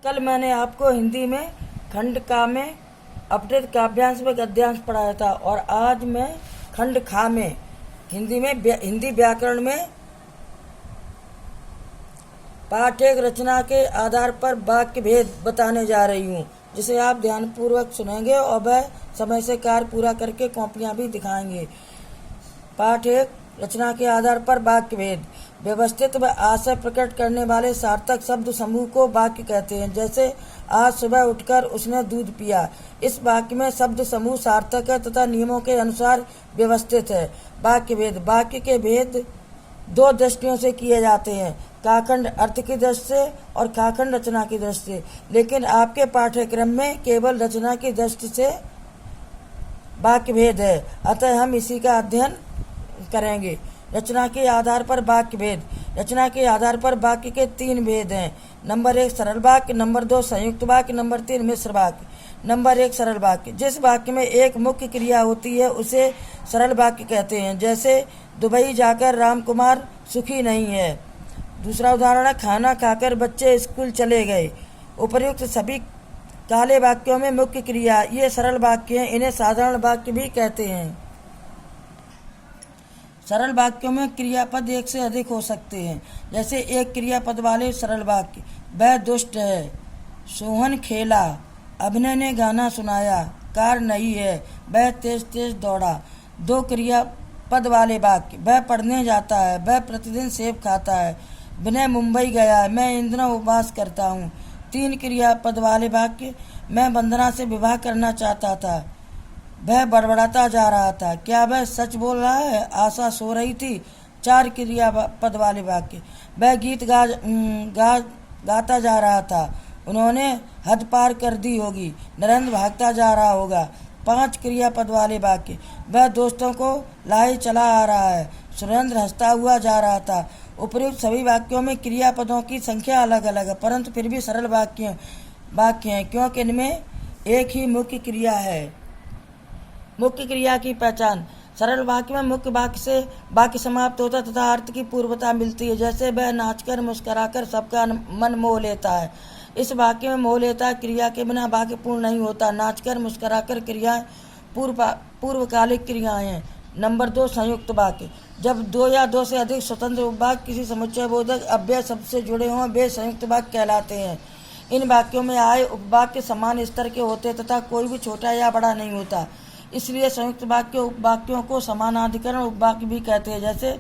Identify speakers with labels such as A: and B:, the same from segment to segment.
A: कल मैंने आपको हिंदी में खंड का में अपठित काव्यांश में गद्यांश पढ़ाया था और आज मैं खंड खा में हिंदी व्याकरण में पाठ एक रचना के आधार पर वाक्य भेद बताने जा रही हूँ, जिसे आप ध्यानपूर्वक सुनेंगे और वह समय से कार्य पूरा करके कॉपियाँ भी दिखाएंगे। पाठ एक रचना के आधार पर वाक्य भेद। व्यवस्थित व आशय प्रकट करने वाले सार्थक शब्द समूह को वाक्य कहते हैं। जैसे आज सुबह उठकर उसने दूध पिया। इस वाक्य में शब्द समूह सार्थक है तथा नियमों के अनुसार व्यवस्थित है। वाक्य भेद। वाक्य के भेद दो दृष्टियों से किए जाते हैं, काखंड अर्थ की दृष्टि से और काखंड रचना की दृष्टि से, लेकिन आपके पाठ्यक्रम में केवल रचना की दृष्टि से वाक्य भेद है, अतः हम इसी का अध्ययन करेंगे। रचना के आधार पर वाक्य भेद। रचना के आधार पर वाक्य के तीन भेद हैं। नंबर 1 सरल वाक्य, नंबर 2 संयुक्त वाक्य, नंबर 3 मिश्र वाक्य। नंबर 1 सरल वाक्य। जिस वाक्य में एक मुख्य क्रिया होती है उसे सरल वाक्य कहते हैं। जैसे दुबई जाकर रामकुमार सुखी नहीं है। दूसरा उदाहरण है खाना खाकर बच्चे स्कूल चले गए। उपर्युक्त सभी काले वाक्यों में मुख्य क्रिया ये सरल वाक्य हैं, इन्हें साधारण वाक्य भी कहते हैं। सरल वाक्यों में क्रियापद एक से अधिक हो सकते हैं। जैसे एक क्रियापद वाले सरल वाक्य, वह दुष्ट है, सोहन खेला, अभिनय ने गाना सुनाया, कार नहीं है, वह तेज तेज दौड़ा। दो क्रियापद वाले वाक्य, वह पढ़ने जाता है, वह प्रतिदिन सेब खाता है, विनय मुंबई गया है, मैं इन दिनों उपवास करता हूँ। तीन क्रियापद वाले वाक्य, मैं वंदना से विवाह करना चाहता था, वह बड़बड़ाता जा रहा था, क्या वह सच बोल रहा है, आशा सो रही थी। चार क्रियापद वाले वाक्य, वह गीत गाता जा रहा था, उन्होंने हद पार कर दी होगी, नरेंद्र भागता जा रहा होगा। 5 क्रियापद वाले वाक्य, वह दोस्तों को लाए चला आ रहा है, सुरेंद्र हंसता हुआ जा रहा था। उपर्युक्त सभी वाक्यों में क्रियापदों की संख्या अलग अलग है, परंतु फिर भी सरल वाक्य हैं, क्योंकि इनमें एक ही मुख्य क्रिया है। मुख्य क्रिया की पहचान। सरल वाक्य में मुख्य वाक्य से वाक्य समाप्त होता तथा अर्थ की पूर्वता मिलती है। जैसे वह नाचकर मुस्कुराकर सबका मन मोह लेता है। इस वाक्य में मोह लेता क्रिया के बिना वाक्य पूर्ण नहीं होता। नाचकर मुस्कुराकर क्रियाएं पूर्वकालिक क्रियाएं हैं। नंबर 2 संयुक्त वाक्य। जब 2 या 2 से अधिक स्वतंत्र उपवाक्य किसी समुच्चय बोधक अव्यय शब्द से जुड़े हों वे संयुक्त वाक्य कहलाते हैं। इन वाक्यों में आए उपवाक्य समान स्तर के होते तथा कोई भी छोटा या बड़ा नहीं होता, इसलिए संयुक्त वाक्य उपवाक्यों को समानाधिकरण उपवाक्य भी कहते हैं। जैसे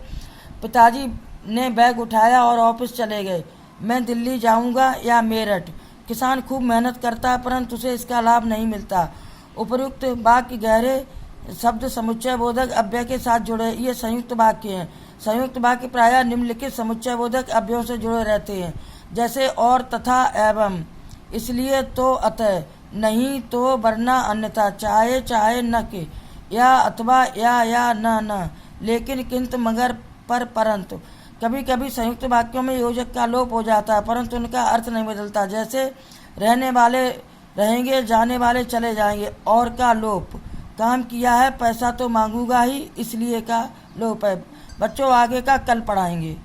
A: पिताजी ने बैग उठाया और ऑफिस चले गए, मैं दिल्ली जाऊंगा या मेरठ। किसान खूब मेहनत करता है परंतु उसे इसका लाभ नहीं मिलता। उपर्युक्त वाक्य गहरे शब्द समुच्चय बोधक अव्यय के साथ जुड़े, ये संयुक्त वाक्य हैं। संयुक्त वाक्य प्रायः निम्नलिखित समुच्चय बोधक अव्ययों से जुड़े रहते हैं। जैसे और, तथा, एवं, इसलिए तो, अतः, नहीं तो, वरना, अन्यथा, चाहे चाहे न के, या अथवा, या न, लेकिन, किंतु, मगर, पर, परंतु। कभी कभी संयुक्त वाक्यों में योजक का लोप हो जाता है परंतु उनका अर्थ नहीं बदलता। जैसे रहने वाले रहेंगे, जाने वाले चले जाएंगे। और का लोप, काम किया है पैसा तो मांगूंगा ही, इसलिए का लोप है। बच्चों आगे का कल पढ़ाएंगे।